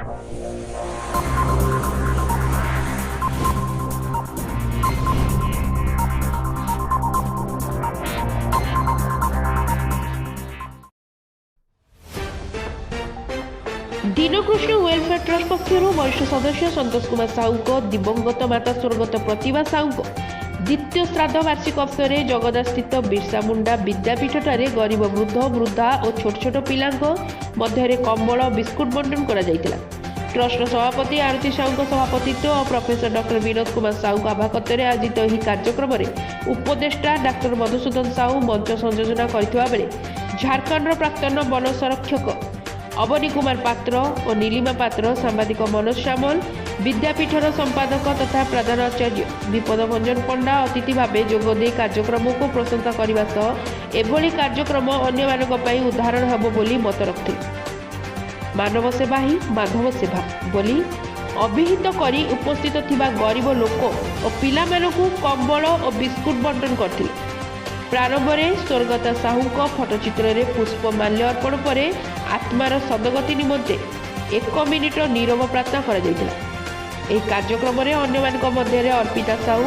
Dinakrishna welfare trust पक्षर वरिष्ठ सदस्य संतोष कुमार साहू दिवंगत माता स्वर्गत प्रतिभा साहू द्वितीय श्राद्ध वार्षिक अवसर में जगदा स्थित बिरसा मुंडा विद्यापीठ ठारे गरीब वृद्ध वृद्धा और छोट छोट पिलांको मध्य कंबल बिस्कुट बंटन करा जायतिला। ट्रस्ट सभापति आरती साहू सभापतित्व और प्रोफेसर डॉक्टर विनोद कुमार साहू आभाकत्व आयोजित यह कार्यक्रम में उपदेष्टा डॉक्टर मधुसूदन साहू मंच संयोजना करथिबा बेले झारखंड प्राक्तन वन संरक्षक अवनी कुमार पात्र और नीलिमा पात्र सांबादिक मनोज सामल विद्यापीठर संपादक तथा प्रधानाचार्य विपद भंजन पंडा अतिथि भाव जोगदे कार्यक्रम को प्रशंसा करने सह एभली कार्यक्रम अन्य उदाहरण हेब बोली मत रखते। मानव सेवा ही माधव सेवा बोली अभिहित करी उपस्थित थिबा गरीब लोक और पिला मानकु कंबल और बिस्कुट बंटन करथिले। प्रारंभ में स्वर्गत साहू फटोचित्र में पुष्पमाल्य अर्पण पर आत्मार सदगति निमंते 1 मिनिट नीरव प्रार्थना करा जायतिला। एह कार्यक्रम में अन्य मध्य अर्पिता साहू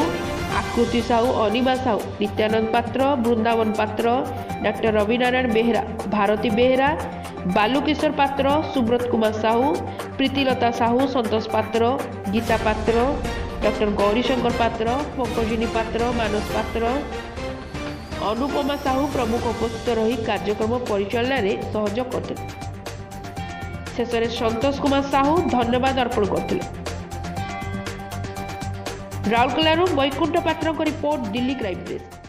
आकृति साहू अनिमा साहू नित्यानंद पात्र वृंदावन पात्र डॉक्टर रविनारायण बेहरा भारती बेहरा बालुकिशोर पात्र सुब्रत कुमार साहू प्रीतिलता साहू संतोष पात्र गीता पात्र डॉक्टर गौरीशंकर पात्र पंकजिनी पात्र मानस पात्र अनुपमा साहू प्रमुख उपस्थित रही कार्यक्रम परिचालन में सहयोग करते। शेष में संतोष कुमार साहू धन्यवाद अर्पण करते। राउरकेला वैकुंठ पात्र रिपोर्ट दिल्ली क्राइम प्रेस।